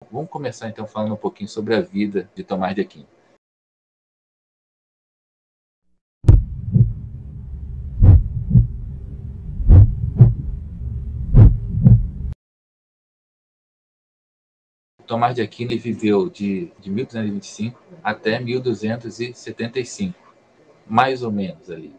Vamos começar então falando um pouquinho sobre a vida de Tomás de Aquino. Tomás de Aquino viveu de 1225 até 1275, mais ou menos ali.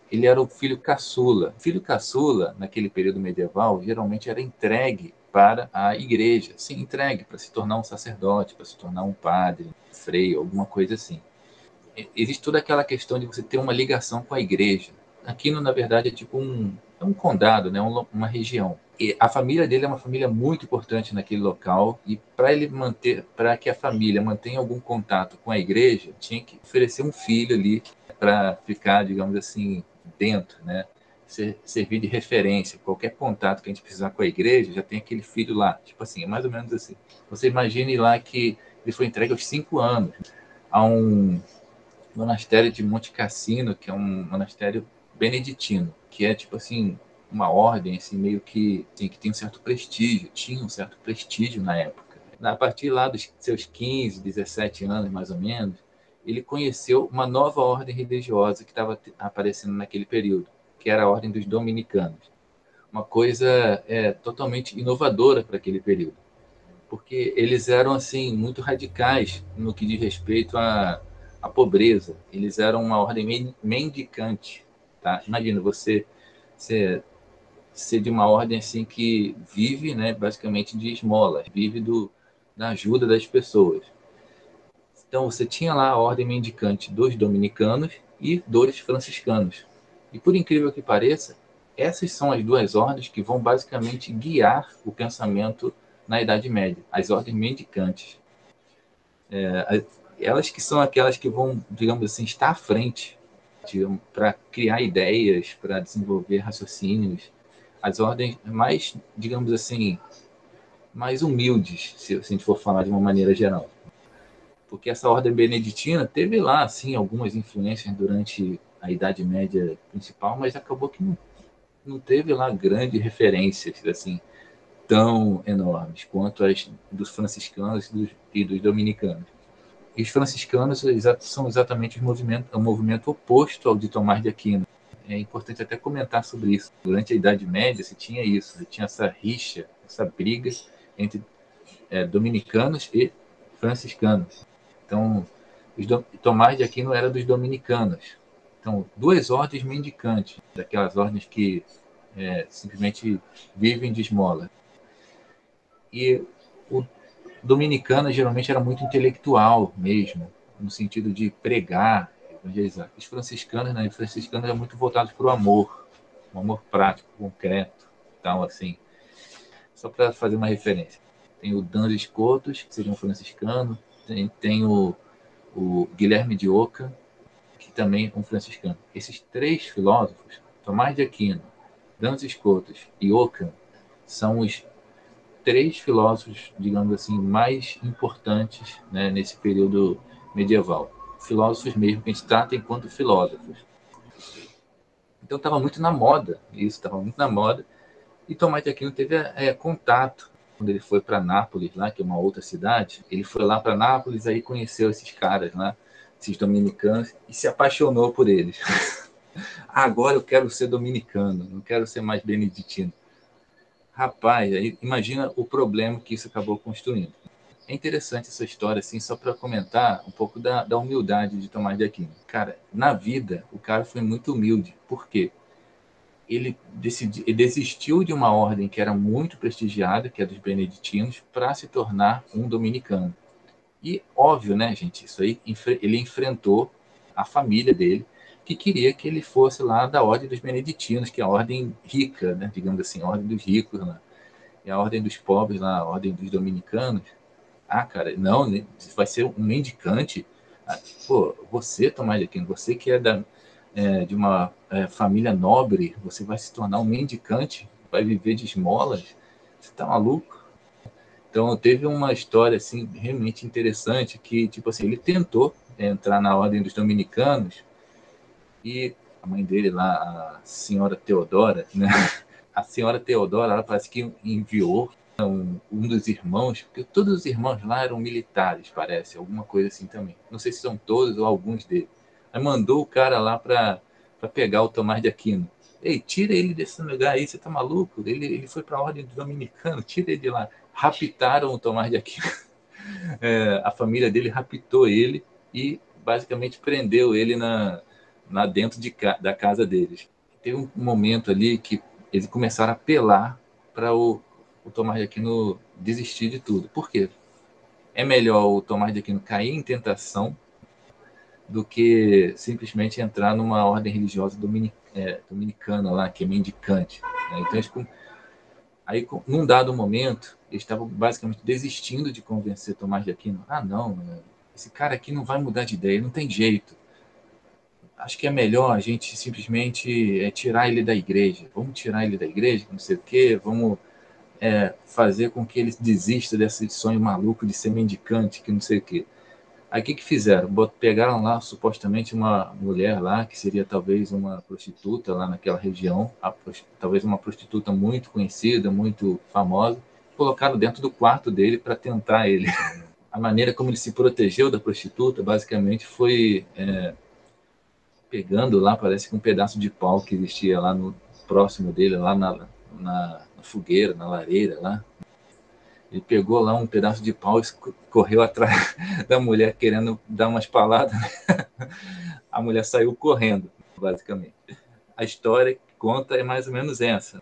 Ele era o filho caçula. Filho caçula, naquele período medieval, geralmente era entregue para a igreja. Sim, entregue para se tornar um sacerdote, para se tornar um padre, um freio, alguma coisa assim. Existe toda aquela questão de você ter uma ligação com a igreja. Aquino, na verdade, é tipo um condado, né? Uma região. E a família dele é uma família muito importante naquele local, e para que a família mantenha algum contato com a igreja, tinha que oferecer um filho ali para ficar, digamos assim, dentro, né? Servir de referência. Qualquer contato que a gente precisar com a igreja, já tem aquele filho lá. Tipo assim, é mais ou menos assim. Você imagine lá que ele foi entregue aos 5 anos a um monastério de Monte Cassino, que é um monastério beneditino, que é tipo assim uma ordem assim meio que tem um certo prestígio, tinha um certo prestígio na época. A partir lá dos seus 15, 17 anos mais ou menos, ele conheceu uma nova ordem religiosa que estava aparecendo naquele período, que era a ordem dos dominicanos. Uma coisa totalmente inovadora para aquele período, porque eles eram assim muito radicais no que diz respeito à pobreza. Eles eram uma ordem mendicante, tá? Imagina você ser, ser de uma ordem assim que vive, né, basicamente de esmolas, vive da ajuda das pessoas. Então você tinha lá a ordem mendicante dos dominicanos e dos franciscanos. E por incrível que pareça, essas são as duas ordens que vão basicamente guiar o pensamento na Idade Média, as ordens mendicantes. Elas que são aquelas que vão, digamos assim, estar à frente para criar ideias, para desenvolver raciocínios. As ordens mais, digamos assim, mais humildes, se a gente for falar de uma maneira geral. Porque essa ordem beneditina teve lá, assim, algumas influências durante a Idade Média principal, mas acabou que não teve lá grandes referências, assim, tão enormes quanto as dos franciscanos e dos dominicanos. E os franciscanos são exatamente o movimento oposto ao de Tomás de Aquino. É importante até comentar sobre isso. Durante a Idade Média se tinha isso, se tinha essa rixa, essa briga entre dominicanos e franciscanos. Então, Tomás de Aquino era dos dominicanos. Então, duas ordens mendicantes, daquelas ordens que simplesmente vivem de esmola. E o dominicano geralmente era muito intelectual mesmo, no sentido de pregar, evangelizar. Os franciscanos, né, os franciscanos eram muito voltados para o amor, um amor prático, concreto, tal assim. Só para fazer uma referência. Tem o Duns Scotus, que seria um franciscano, tem o Guilherme de Ockham, que também é um franciscano. Esses três filósofos, Tomás de Aquino, Duns Scotus e Ockham, são os três filósofos, digamos assim, mais importantes, né, nesse período medieval. Filósofos mesmo, que a gente trata enquanto filósofos. Então estava muito na moda, isso, estava muito na moda. E Tomás de Aquino teve contato quando ele foi para Nápoles, lá, que é uma outra cidade. Ele foi lá para Nápoles, aí conheceu esses caras lá, esses dominicanos, e se apaixonou por eles. Agora eu quero ser dominicano, não quero ser mais beneditino. Rapaz, aí imagina o problema que isso acabou construindo. É interessante essa história, assim, só para comentar um pouco da humildade de Tomás de Aquino. Cara, na vida, o cara foi muito humilde. Por quê? Ele desistiu de uma ordem que era muito prestigiada, que é dos beneditinos, para se tornar um dominicano. E óbvio, né, gente, isso aí ele enfrentou a família dele, que queria que ele fosse lá da ordem dos beneditinos, que é a ordem rica, né, digamos assim, a ordem dos ricos lá. E a ordem dos pobres lá, a ordem dos dominicanos. Ah, cara, não, né, vai ser um mendicante. Ah, pô, você, Tomás de Aquino, você que é de uma família nobre, você vai se tornar um mendicante, vai viver de esmolas? Você tá maluco? Então, teve uma história assim realmente interessante que, tipo assim, ele tentou entrar na ordem dos dominicanos e a mãe dele lá, a senhora Teodora, né? A senhora Teodora, ela parece que enviou um dos irmãos, porque todos os irmãos lá eram militares, parece, alguma coisa assim também. Não sei se são todos ou alguns deles. Aí mandou o cara lá para pegar o Tomás de Aquino. Ei, tira ele desse lugar aí, você tá maluco? Ele foi para a ordem do dominicano, tira ele de lá. Raptaram o Tomás de Aquino. A família dele raptou ele e basicamente prendeu ele dentro da casa deles. Teve um momento ali que eles começaram a apelar para o Tomás de Aquino desistir de tudo. Por quê? É melhor o Tomás de Aquino cair em tentação do que simplesmente entrar numa ordem religiosa dominicana lá, que é mendicante. Né? Então, aí, num dado momento, eles estavam basicamente desistindo de convencer Tomás de Aquino. Ah, não, esse cara aqui não vai mudar de ideia, não tem jeito. Acho que é melhor a gente simplesmente tirar ele da igreja. Vamos tirar ele da igreja, não sei o quê, vamos fazer com que ele desista desse sonho maluco de ser mendicante, que não sei o quê. Aí o que fizeram? Pegaram lá supostamente uma mulher lá, que seria talvez uma prostituta lá naquela região, talvez uma prostituta muito conhecida, muito famosa, colocaram dentro do quarto dele para tentar ele. A maneira como ele se protegeu da prostituta, basicamente, foi pegando lá, parece que um pedaço de pau que existia lá no próximo dele, lá na fogueira, na lareira lá. Ele pegou lá um pedaço de pau e correu atrás da mulher querendo dar umas paladas. A mulher saiu correndo, basicamente. A história que conta é mais ou menos essa.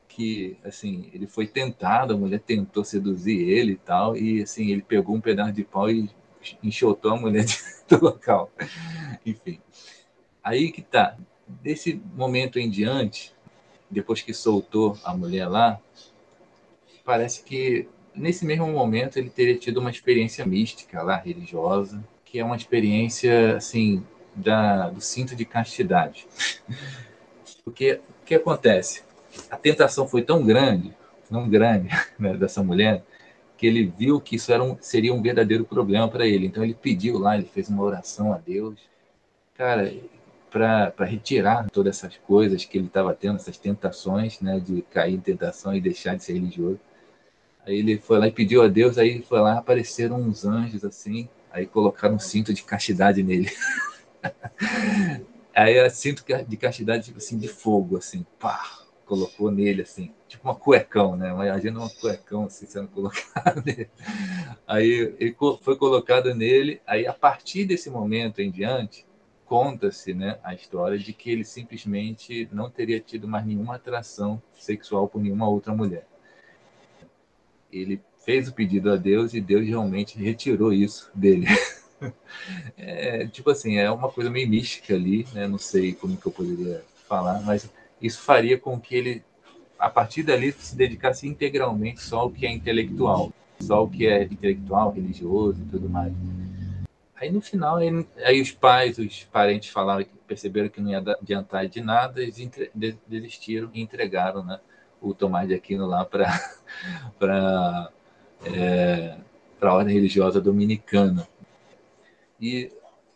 Que, assim, ele foi tentado, a mulher tentou seduzir ele e tal, e, assim, ele pegou um pedaço de pau e enxotou a mulher do local. Enfim. Aí que tá. Desse momento em diante, depois que soltou a mulher lá, parece que nesse mesmo momento ele teria tido uma experiência mística lá, religiosa, que é uma experiência, assim, do cinto de castidade. Porque o que acontece? A tentação foi tão grande né, dessa mulher, que ele viu que isso seria um verdadeiro problema para ele. Então ele pediu lá, ele fez uma oração a Deus, cara, para retirar todas essas coisas que ele estava tendo, essas tentações, né, de cair em tentação e deixar de ser religioso. Aí ele foi lá e pediu a Deus, aí foi lá, apareceram uns anjos assim, aí colocaram um cinto de castidade nele. Aí era cinto de castidade, tipo assim, de fogo, assim, pá, colocou nele, assim, tipo uma cuecão, né? Imagina uma cuecão assim sendo colocado nele. Aí ele foi colocado nele, aí a partir desse momento em diante, conta-se, né, a história de que ele simplesmente não teria tido mais nenhuma atração sexual por nenhuma outra mulher. Ele fez o pedido a Deus e Deus realmente retirou isso dele. Tipo assim, é uma coisa meio mística ali, né? Não sei como que eu poderia falar, mas isso faria com que ele, a partir dali, se dedicasse integralmente só ao que é intelectual, só ao que é intelectual, religioso e tudo mais. Aí no final, aí os parentes falaram que perceberam que não ia adiantar de nada, eles desistiram e entregaram, né, o Tomás de Aquino lá para a ordem religiosa dominicana. E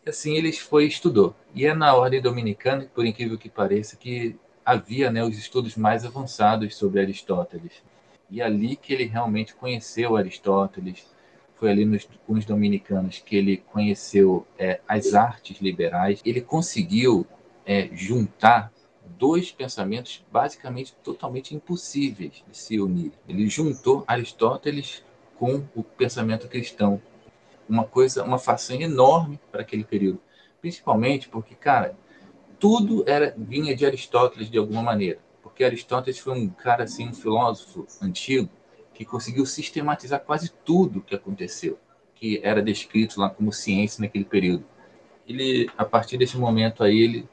assim ele estudou. E é na ordem dominicana, por incrível que pareça, que havia, né, os estudos mais avançados sobre Aristóteles. E ali que ele realmente conheceu Aristóteles, foi ali com os dominicanos que ele conheceu as artes liberais. Ele conseguiu juntar dois pensamentos basicamente totalmente impossíveis de se unir. Ele juntou Aristóteles com o pensamento cristão, uma façanha enorme para aquele período, principalmente porque, cara, tudo vinha de Aristóteles de alguma maneira, porque Aristóteles foi um cara assim, um filósofo antigo que conseguiu sistematizar quase tudo que aconteceu, que era descrito lá como ciência naquele período. Ele, a partir desse momento aí,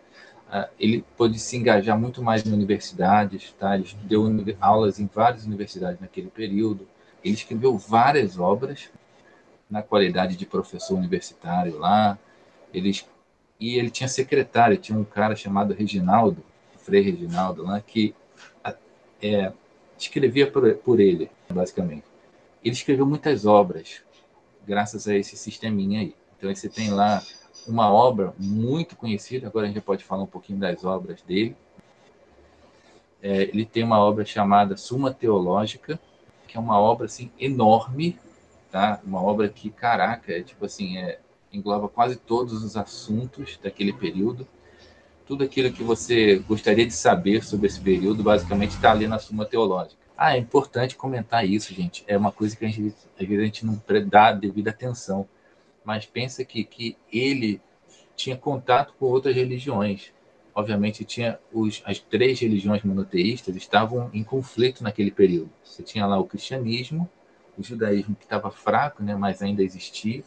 ele pôde se engajar muito mais em universidades, tá? Ele deu aulas em várias universidades naquele período. Ele escreveu várias obras na qualidade de professor universitário lá. E ele tinha secretário, tinha um cara chamado Reginaldo, Frei Reginaldo, lá, que escrevia por ele, basicamente. Ele escreveu muitas obras, graças a esse sisteminha aí. Então, você tem lá uma obra muito conhecida, agora a gente pode falar um pouquinho das obras dele. Ele tem uma obra chamada Suma Teológica, que é uma obra assim enorme, tá? Uma obra que, caraca, tipo assim, engloba quase todos os assuntos daquele período. Tudo aquilo que você gostaria de saber sobre esse período, basicamente está ali na Suma Teológica. É importante comentar isso, gente. É uma coisa que às vezes a gente não dá devida atenção. Mas pensa que ele tinha contato com outras religiões. Obviamente, as 3 religiões monoteístas estavam em conflito naquele período. Você tinha lá o cristianismo, o judaísmo que estava fraco, né, mas ainda existia,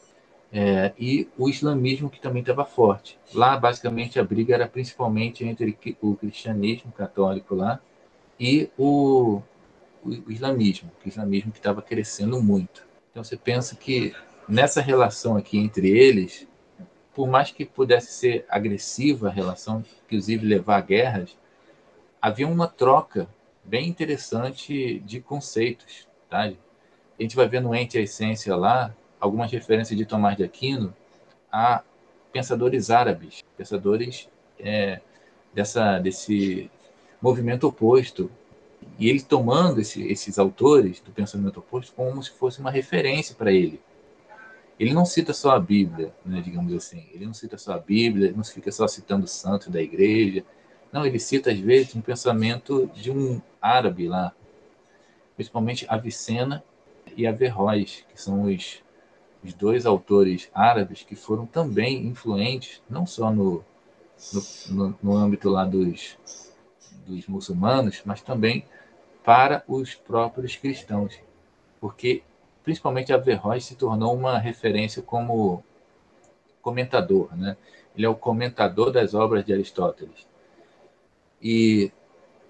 e o islamismo que também estava forte. Lá, basicamente, a briga era principalmente entre o cristianismo católico lá e o islamismo que estava crescendo muito. Então, você pensa que nessa relação aqui entre eles, por mais que pudesse ser agressiva a relação, inclusive levar a guerras, havia uma troca bem interessante de conceitos. Tá? A gente vai ver no Ente e a Essência lá algumas referências de Tomás de Aquino a pensadores árabes, pensadores desse movimento oposto. E ele tomando esses autores do pensamento oposto como se fosse uma referência para ele. Ele não cita só a Bíblia, né, digamos assim. Ele não cita só a Bíblia, ele não fica só citando santos da igreja. Não, ele cita, às vezes, um pensamento de um árabe lá, principalmente Avicena e Averroes, que são os 2 autores árabes que foram também influentes, não só no âmbito lá dos muçulmanos, mas também para os próprios cristãos. Porque, principalmente, Averroes se tornou uma referência como comentador, né? Ele é o comentador das obras de Aristóteles. E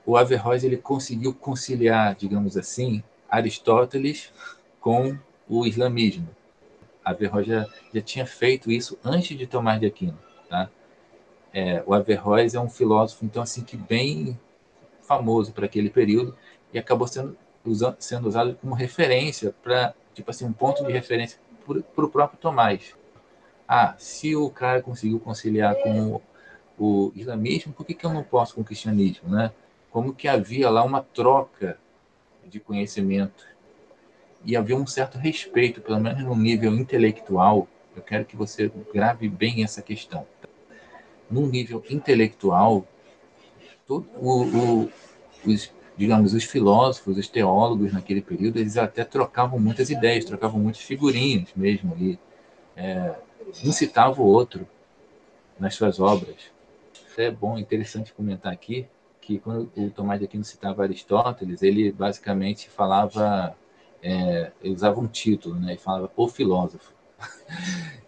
o Averroes ele conseguiu conciliar, digamos assim, Aristóteles com o islamismo. Averroes já tinha feito isso antes de Tomás de Aquino, tá? O Averroes é um filósofo, então, assim, que bem famoso para aquele período e acabou sendo usado como referência para, tipo assim, um ponto de referência para o próprio Tomás. Se o cara conseguiu conciliar com o islamismo, por que eu não posso com o cristianismo, né? Como que havia lá uma troca de conhecimento e havia um certo respeito, pelo menos no nível intelectual. Eu quero que você grave bem essa questão. No nível intelectual, todo digamos, os filósofos, os teólogos naquele período, eles até trocavam muitas ideias, trocavam muitas figurinhas mesmo ali. Um citava o outro nas suas obras. É bom, interessante comentar aqui que quando o Tomás de Aquino citava Aristóteles, ele basicamente falava, ele usava um título, né? Ele falava o filósofo.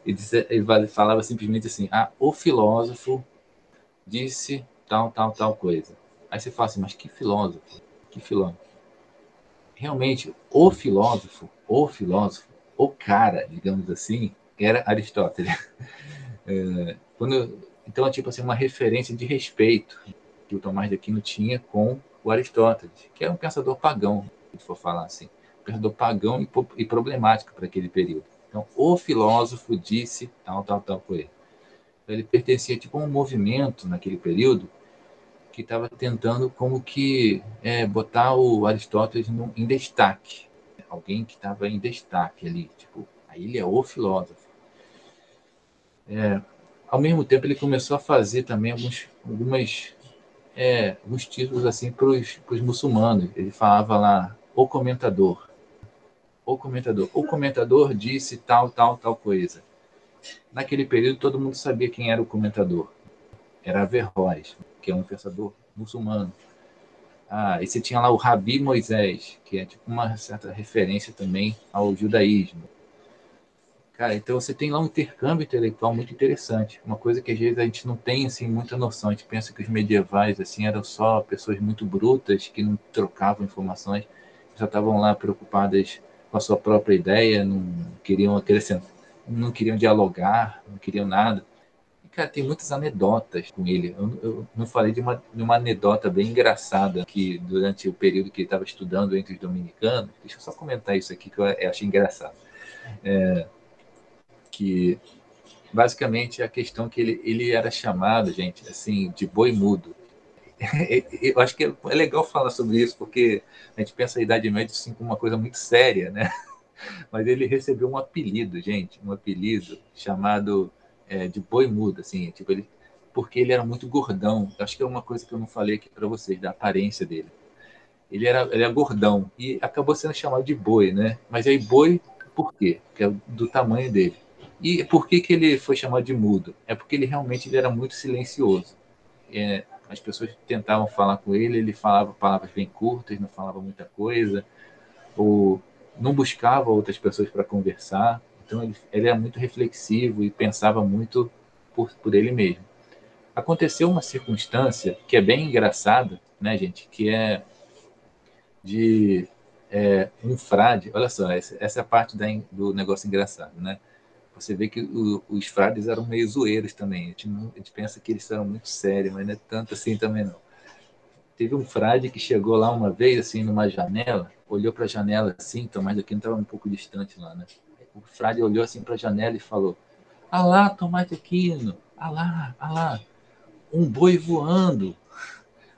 Ele falava simplesmente assim, o filósofo disse tal, tal, tal coisa. Aí você fala assim, mas que filósofo? Que filósofo? Realmente, o cara, digamos assim, era Aristóteles. Então, tipo assim, uma referência de respeito que o Tomás de Aquino tinha com o Aristóteles, que era um pensador pagão, se for falar assim. Um pensador pagão e problemático para aquele período. Então, o filósofo disse tal, tal, tal coisa. Então, ele pertencia tipo, a um movimento naquele período que estava tentando como que botar o Aristóteles em destaque. Alguém que estava em destaque ali. Tipo, aí ele é o filósofo. Ao mesmo tempo, ele começou a fazer também alguns títulos assim para os muçulmanos. Ele falava lá, o comentador disse tal, tal, tal coisa. Naquele período, todo mundo sabia quem era o comentador. Era Averroes, que é um pensador muçulmano. E você tinha lá o Rabi Moisés, que é tipo uma certa referência também ao judaísmo. Cara, então você tem lá um intercâmbio intelectual muito interessante. Uma coisa que às vezes a gente não tem assim muita noção. A gente pensa que os medievais assim eram só pessoas muito brutas que não trocavam informações, já estavam lá preocupadas com a sua própria ideia, não queriam acrescentar, não queriam dialogar, não queriam nada. E, cara, tem muitas anedotas com ele. Eu não falei de uma anedota bem engraçada que durante o período que ele estava estudando entre os dominicanos. Deixa eu só comentar isso aqui que eu achei engraçado. Que basicamente a questão que ele era chamado, gente, assim, de boi mudo. Eu acho que é legal falar sobre isso, porque a gente pensa a Idade Média assim, como uma coisa muito séria, né? Mas ele recebeu um apelido, gente, um apelido chamado de boi mudo, assim, tipo, porque ele era muito gordão. Acho que é uma coisa que eu não falei aqui para vocês, da aparência dele. Ele era gordão e acabou sendo chamado de boi, né? Mas aí boi, por quê? Porque é do tamanho dele. E por que, que ele foi chamado de mudo? É porque ele era muito silencioso. As pessoas tentavam falar com ele, ele falava palavras bem curtas, não falava muita coisa, ou não buscava outras pessoas para conversar. Então ele era muito reflexivo e pensava muito por ele mesmo. Aconteceu uma circunstância que é bem engraçada, né, gente? Que é de um frade. Olha só, essa é a parte do negócio engraçado, né? Você vê que os frades eram meio zoeiros também. A gente pensa que eles eram muito sérios, mas não é tanto assim também não. Teve um frade que chegou lá uma vez, assim, numa janela, olhou para a janela assim, Tomás de Aquino estava um pouco distante lá, né? O frade olhou assim para a janela e falou: "Ah lá, Tomás de Aquino, ah lá, um boi voando."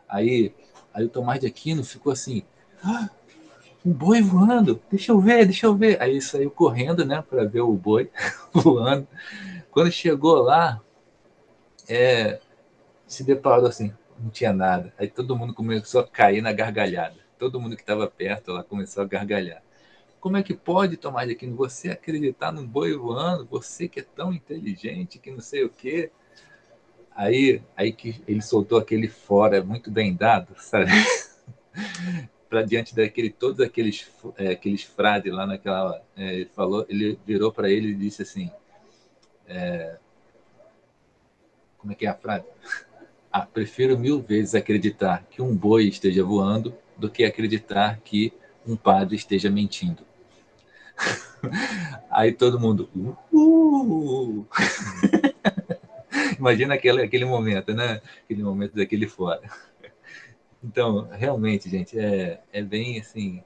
Aí, aí o Tomás de Aquino ficou assim: "Ah, um boi voando, deixa eu ver, deixa eu ver." Aí ele saiu correndo, né, para ver o boi voando. Quando chegou lá, se deparou assim, não tinha nada. Aí todo mundo começou a cair na gargalhada. Todo mundo que estava perto lá começou a gargalhar. Como é que pode, Tomás de Aquino, você acreditar num boi voando? Você que é tão inteligente, que não sei o quê. Aí que ele soltou aquele fora muito bem dado, sabe? Para diante todos aqueles frades lá naquela. Ele falou, ele virou para ele e disse assim: como é que é a frase? Ah, prefiro 1000 vezes acreditar que um boi esteja voando do que acreditar que um padre esteja mentindo. Aí todo mundo. Imagina aquele momento, né? Aquele momento daquele fora. Então, realmente, gente, é bem assim.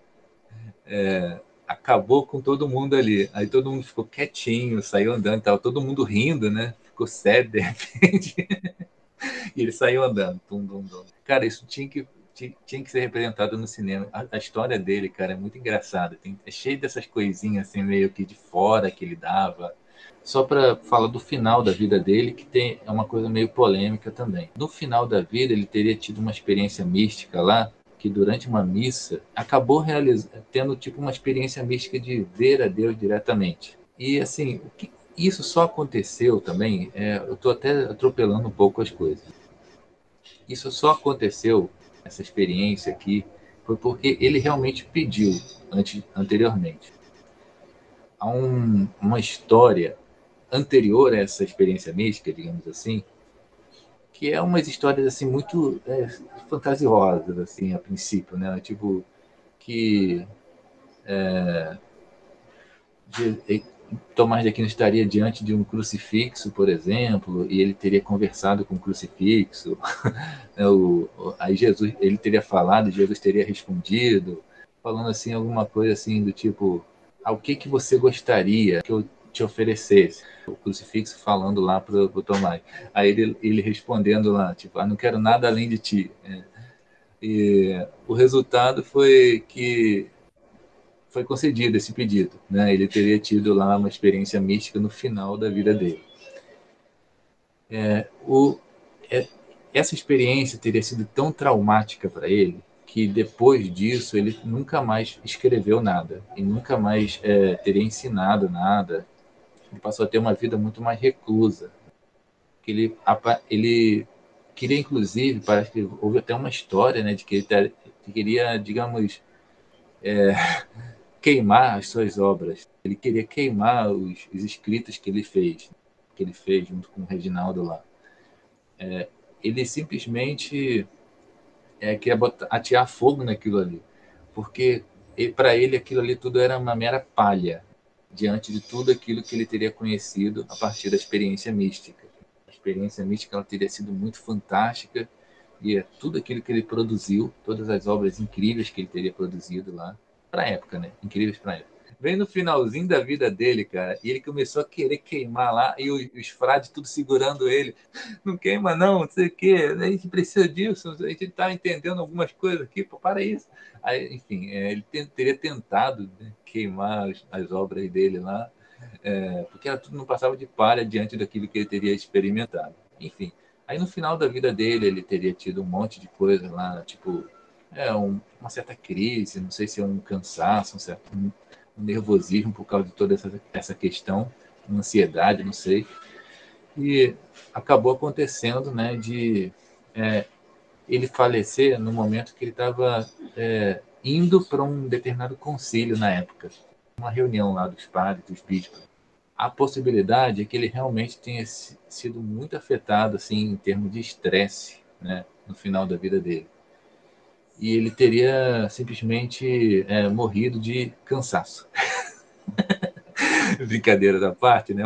Acabou com todo mundo ali. Aí todo mundo ficou quietinho, saiu andando, tava todo mundo rindo, né? Ficou sério de repente. E ele saiu andando. Tum, tum, tum. Cara, isso tinha que ser representado no cinema. A história dele, cara, é muito engraçada. É cheio dessas coisinhas assim, meio que de fora que ele dava. Só para falar do final da vida dele, é uma coisa meio polêmica também. No final da vida, ele teria tido uma experiência mística lá, que durante uma missa acabou tendo tipo uma experiência mística de ver a Deus diretamente. E assim, isso só aconteceu também, eu estou até atropelando um pouco as coisas. Isso só aconteceu, essa experiência aqui, foi porque ele realmente pediu anteriormente. Há uma história anterior a essa experiência mística, digamos assim, que é umas histórias assim muito fantasiosas assim a princípio, né? Tipo que de, Tomás de Aquino estaria diante de um crucifixo, por exemplo, e ele teria conversado com o crucifixo. Né? Aí Jesus, ele teria falado, e Jesus teria respondido, falando assim alguma coisa assim do tipo: "Ao que você gostaria que eu te oferecesse?" O crucifixo falando lá pro Tomás. Aí ele respondendo lá, tipo: "Ah, não quero nada além de ti." E o resultado foi que foi concedido esse pedido, né? Ele teria tido lá uma experiência mística no final da vida dele. O, é, Essa experiência teria sido tão traumática para ele que depois disso ele nunca mais escreveu nada e nunca mais teria ensinado nada. Ele passou a ter uma vida muito mais reclusa. Ele queria, inclusive, parece que houve até uma história, né, de que ele queria, digamos, queimar as suas obras. Ele queria queimar os escritos que ele fez junto com o Reginaldo lá. Ele simplesmente queria atear fogo naquilo ali, porque para ele aquilo ali tudo era uma mera palha diante de tudo aquilo que ele teria conhecido a partir da experiência mística. A experiência mística ela teria sido muito fantástica e tudo aquilo que ele produziu, todas as obras incríveis que ele teria produzido lá, para a época, né? Incríveis para a época. bem no finalzinho da vida dele, cara. E ele começou a querer queimar lá, e os frades tudo segurando ele. Não queima, não, não sei o quê. A gente precisa disso, a gente está entendendo algumas coisas aqui, pô, para isso. Aí, enfim, ele teria tentado, né, queimar as obras dele lá, porque tudo não passava de palha diante daquilo que ele teria experimentado. Enfim, aí no final da vida dele, ele teria tido um monte de coisa lá, tipo, uma certa crise, não sei se é um cansaço, um nervosismo por causa de toda essa questão, uma ansiedade, não sei. E acabou acontecendo, né, de ele falecer no momento que ele estava indo para um determinado concílio na época, uma reunião lá dos padres, dos bispos. A possibilidade é que ele realmente tenha sido muito afetado assim em termos de estresse, né, no final da vida dele. E ele teria simplesmente morrido de cansaço. Brincadeira da parte, né?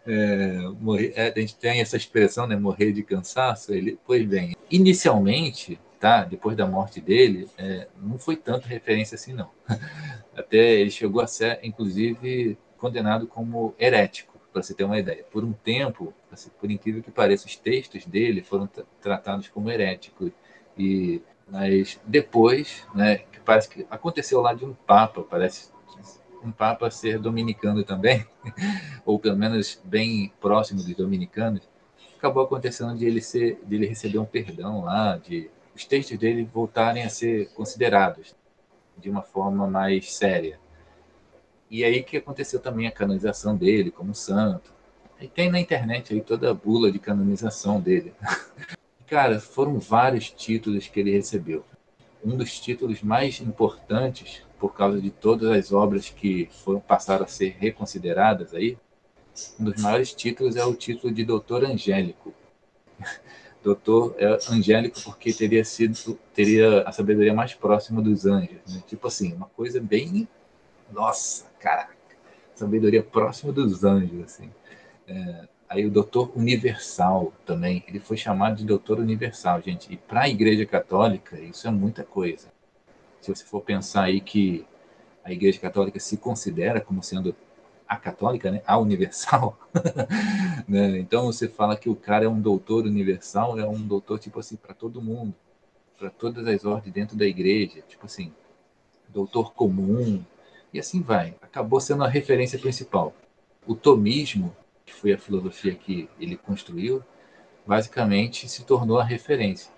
A gente tem essa expressão, né? Morrer de cansaço. Pois bem, inicialmente, tá? Depois da morte dele, não foi tanto referência assim, não. Até ele chegou a ser, inclusive, condenado como herético, para você ter uma ideia. Por um tempo, assim, por incrível que pareça, os textos dele foram tratados como heréticos. Mas depois, né, que parece que aconteceu lá de um papa, parece um papa ser dominicano também, ou pelo menos bem próximo dos dominicanos, acabou acontecendo de ele receber um perdão lá, de os textos dele voltarem a ser considerados de uma forma mais séria. E aí que aconteceu também a canonização dele como santo. E tem na internet aí toda a bula de canonização dele. Cara, foram vários títulos que ele recebeu. Um dos títulos mais importantes, por causa de todas as obras que passaram a ser reconsideradas aí, um dos maiores títulos é o título de doutor angélico. Doutor angélico porque teria a sabedoria mais próxima dos anjos, né? Tipo assim, uma coisa bem, nossa, caraca, sabedoria próxima dos anjos, assim. Aí o doutor universal também, ele foi chamado de doutor universal, gente. E para a Igreja Católica isso é muita coisa. Se você for pensar aí que a Igreja Católica se considera como sendo a católica, né? A universal, né? Então você fala que o cara é um doutor universal, é um doutor tipo assim para todo mundo, para todas as ordens dentro da igreja, tipo assim, doutor comum e assim vai. Acabou sendo a referência principal. O tomismo, que foi a filosofia que ele construiu, basicamente se tornou a referência.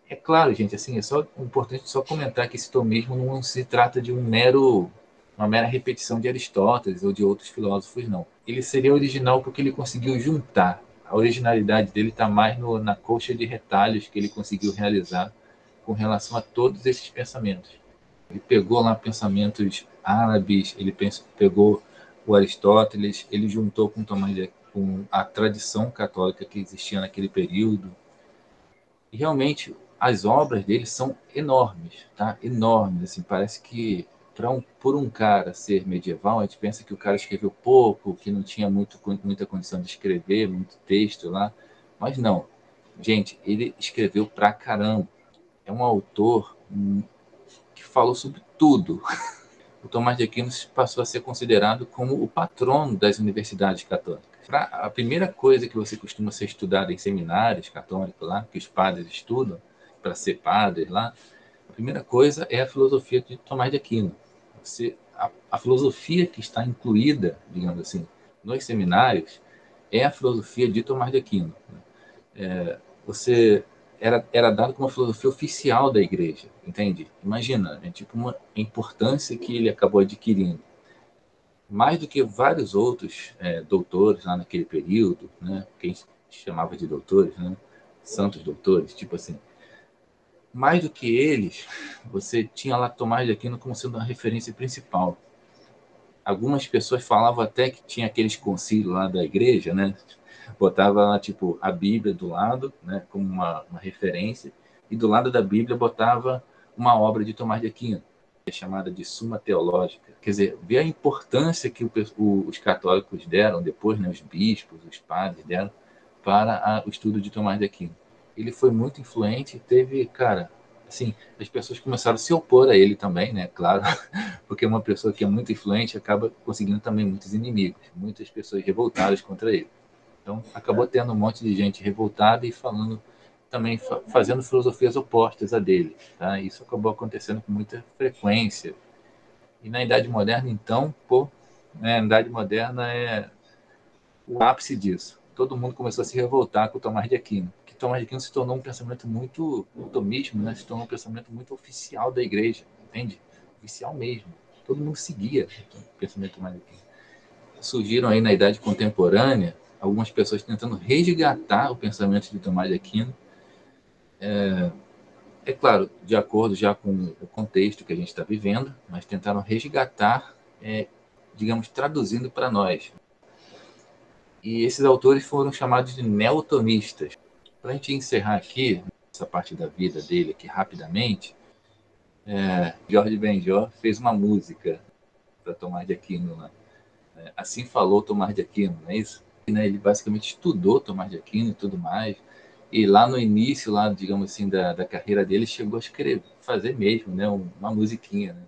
É claro, gente, assim, é só importante só comentar que esse tomismo não se trata de uma mera repetição de Aristóteles ou de outros filósofos, não. Ele seria original porque ele conseguiu juntar. A originalidade dele está mais na colcha de retalhos que ele conseguiu realizar com relação a todos esses pensamentos. Ele pegou lá pensamentos árabes, pegou o Aristóteles, ele juntou com a tradição católica que existia naquele período. E realmente as obras dele são enormes, tá? Enormes, assim, parece que por um cara ser medieval, a gente pensa que o cara escreveu pouco, que não tinha muita condição de escrever, muito texto lá, mas não. Gente, ele escreveu pra caramba. É um autor que falou sobre tudo. O Tomás de Aquino passou a ser considerado como o patrono das universidades católicas. A primeira coisa que você costuma ser estudado em seminários católicos lá, que os padres estudam para ser padres lá, a primeira coisa é a filosofia de Tomás de Aquino. A filosofia que está incluída, digamos assim, nos seminários é a filosofia de Tomás de Aquino. Você era dado como uma filosofia oficial da igreja, entende? Imagina, é tipo uma importância que ele acabou adquirindo. Mais do que vários outros doutores lá naquele período, né? Que a gente chamava de doutores, né? Santos doutores, tipo assim. Mais do que eles, você tinha lá Tomás de Aquino como sendo a referência principal. Algumas pessoas falavam até que tinha aqueles concílios lá da igreja, né? Botava lá, tipo, a Bíblia do lado, né? Como uma referência, e do lado da Bíblia botava uma obra de Tomás de Aquino, que é chamada de Suma Teológica. Quer dizer, vê a importância que os católicos deram depois, né? Os bispos, os padres deram para o estudo de Tomás de Aquino. Ele foi muito influente, teve, cara, assim, as pessoas começaram a se opor a ele também, né? Claro, porque uma pessoa que é muito influente acaba conseguindo também muitos inimigos, muitas pessoas revoltadas contra ele. Então, acabou tendo um monte de gente revoltada e falando também, fazendo filosofias opostas a dele. Tá? Isso acabou acontecendo com muita frequência. E na Idade Moderna, então, pô, né, a Idade Moderna é o ápice disso. Todo mundo começou a se revoltar com o Tomás de Aquino. Que Tomás de Aquino se tornou um pensamento muito, o tomismo, né, se tornou um pensamento muito oficial da igreja, entende? Oficial mesmo. Todo mundo seguia o pensamento de Tomás de Aquino. Surgiram aí na Idade Contemporânea algumas pessoas tentando resgatar o pensamento de Tomás de Aquino. É claro, de acordo já com o contexto que a gente está vivendo, mas tentaram resgatar, digamos, traduzindo para nós. E esses autores foram chamados de neotomistas. Para a gente encerrar aqui, essa parte da vida dele aqui rapidamente, Jorge Benjor fez uma música para Tomás de Aquino, né? Assim falou Tomás de Aquino, não é isso? E, né, ele basicamente estudou Tomás de Aquino e tudo mais. E lá no início, lá, digamos assim, da carreira dele, chegou a escrever, fazer mesmo, né, uma musiquinha, né?